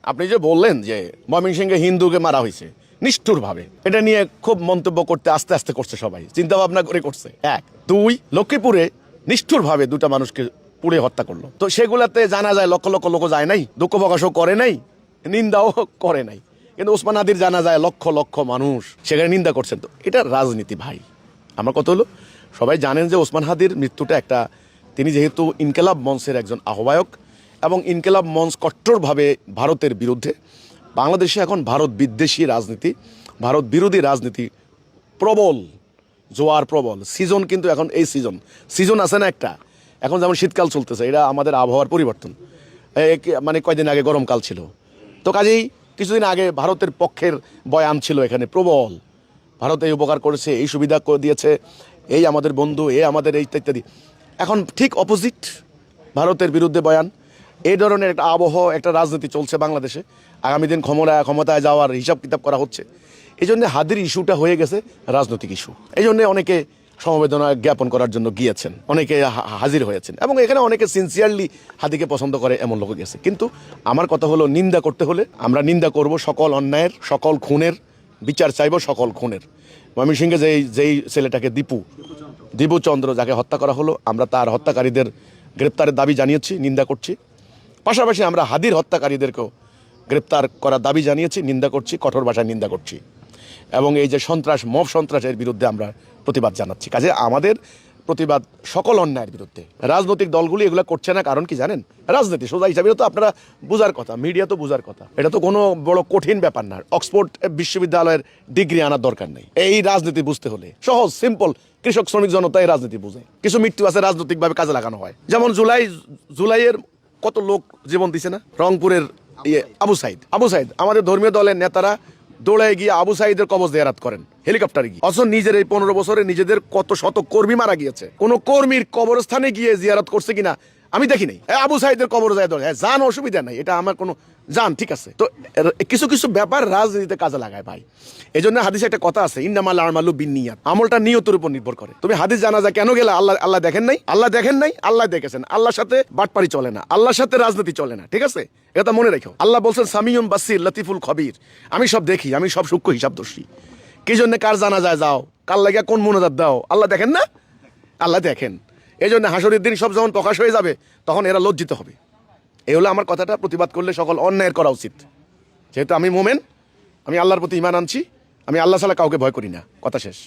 আপনি যে বললেন যে ময়মনসিংহে হিন্দুকে মারা হয়েছে নিষ্ঠুরভাবে, এটা নিয়ে খুব মন্তব্য করতে আস্তে আস্তে করছে, সবাই চিন্তা ভাবনা করে করছে। এক, দুই, লক্ষ্মীপুরে নিষ্ঠুরভাবে দুটা মানুষকে পুড়ে হত্যা করলো, তো সেগুলাতে জানা যায় লক্ষ লক্ষ লোক যায় নাই, দুঃখ প্রকাশও করে নাই, নিন্দাও করে নাই। কিন্তু ওসমান হাদির জানা যায় লক্ষ লক্ষ মানুষ সেখানে নিন্দা করছেন। তো এটা রাজনীতি ভাই। আমার কথা হলো, সবাই জানেন যে ওসমান হাদির মৃত্যুটা একটা, তিনি যেহেতু ইনকেলাব মঞ্চের একজন আহ্বায়ক এবং ইনকেলাব মঞ্চ কট্টরভাবে ভারতের বিরুদ্ধে, বাংলাদেশে এখন ভারত বিদ্বেষী রাজনীতি, ভারত বিরোধী রাজনীতি প্রবল, জোয়ার প্রবল। সিজন কিন্তু এখন এই সিজন আছে না একটা, এখন যেমন শীতকাল চলতেছে, এটা আমাদের আবহাওয়ার পরিবর্তন, মানে কয়দিন আগে গরমকাল ছিল, তো কাজেই কিছুদিন আগে ভারতের পক্ষের বয়ান ছিল এখানে প্রবল, ভারত এই উপকার করেছে, এই সুবিধা করে দিয়েছে, এই আমাদের বন্ধু, এই আমাদের এই ইত্যাদি। এখন ঠিক অপোজিট, ভারতের বিরুদ্ধে বয়ান। এই ধরনের একটা আবহাওয়া, একটা রাজনীতি চলছে বাংলাদেশে। আগামী দিন ক্ষমতায় যাওয়ার হিসাব কিতাব করা হচ্ছে। এই জন্য হাদির ইস্যুটা হয়ে গেছে রাজনৈতিক ইস্যু। এই জন্য অনেকে সমবেদনা জ্ঞাপন করার জন্য গিয়েছেন, অনেকে হাজির হয়েছেন, এবং এখানে অনেকে সিনসিয়ারলি হাদিকে পছন্দ করে এমন লোক গেছে। কিন্তু আমার কথা হলো, নিন্দা করতে হলে আমরা নিন্দা করব সকল অন্যায়ের, সকল খুনের বিচার চাইব, সকল খুনের। ময়মনসিংহে যেই ছেলেটাকে দীপু চন্দ্র যাকে হত্যা করা হলো, আমরা তার হত্যাকারীদের গ্রেপ্তারের দাবি জানিয়েছি, নিন্দা করছি। পাশাপাশি আমরা হাদির হত্যাকারীদেরকেও গ্রেপ্তার করার দাবি জানিয়েছি, নিন্দা করছি, কঠোর ভাষায় নিন্দা করছি। এবং এই যে মব সন্ত্রাসের বিরুদ্ধে আমরা প্রতিবাদ জানাচ্ছি। কাজে আমাদের প্রতিবাদ সকল অন্যায়ের বিরুদ্ধে। রাজনৈতিক দলগুলি এগুলো করছে না, কারণ কি জানেন? রাজনীতি সোজা হিসাবে তো আপনারা বোঝার কথা, মিডিয়া তো বোঝার কথা, এটা তো কোনো বড় কঠিন ব্যাপার না। অক্সফোর্ড বিশ্ববিদ্যালয়ের ডিগ্রি আনার দরকার নেই এই রাজনীতি বুঝতে হলে। সহজ, সিম্পল। কৃষক শ্রমিক জনতা এই রাজনীতি বুঝে। কিছু মৃত্যু আছে রাজনৈতিকভাবে কাজে লাগানো হয়, যেমন জুলাইয়ের কত লোক জীবন দিছে না? রংপুরের আবু সাইদ আমাদের ধর্মীয় দলের নেতারা দৌড়ায় গিয়ে আবু সাইদের কবর জিয়ারত করেন হেলিকপ্টারে গিয়ে, অথচ নিজের এই 15 বছরে নিজেদের কত শত কর্মী মারা গিয়েছে। কোন কর্মীর কবরস্থানে গিয়ে জিয়ারত করছে কিনা আমি দেখি নাই। আবু সাইদের কবর যায় যান, অসুবিধা নাই, এটা আমার কোনো যান, ঠিক আছে। তো কিছু কিছু ব্যাপার রাজনীতিতে কাজে লাগায় ভাই। এই জন্য হাদিসে একটা কথা আছে, ইন্নামাল আমালু বিন্নিয়াত, আমলটা নিয়তের উপর নির্ভর করে। তুমি হাদিস জানাজা কেন গেলে? আল্লাহ দেখেন নাই? আল্লাহ দেখেছেন। আল্লাহর সাথে বাটপারি চলে না, আল্লাহর সাথে রাজনীতি চলে না, ঠিক আছে? এটা মনে রেখো। আল্লাহ বলছেন সামিউন বাসির লতিফুল খবির, আমি সব দেখি, আমি সব সূক্ষ্ম হিসাবদর্শী। কি জন্য কার জানাজায় যাও, কার লাগিয়া কোন মোনাজাত দাও, আল্লাহ দেখেন না? আল্লাহ দেখেন। এই জন্য হাসরের দিন সব যখন প্রকাশ হয়ে যাবে, তখন এরা লজ্জিত হবে। এই হলো আমার কথাটা। প্রতিবাদ করলে সকল অন্যায়ের করা উচিত। যেহেতু আমি মোমেন, আমি আল্লাহর প্রতি ঈমান আনছি, আমি আল্লাহ ছাড়া কাউকে ভয় করি না। কথা শেষ।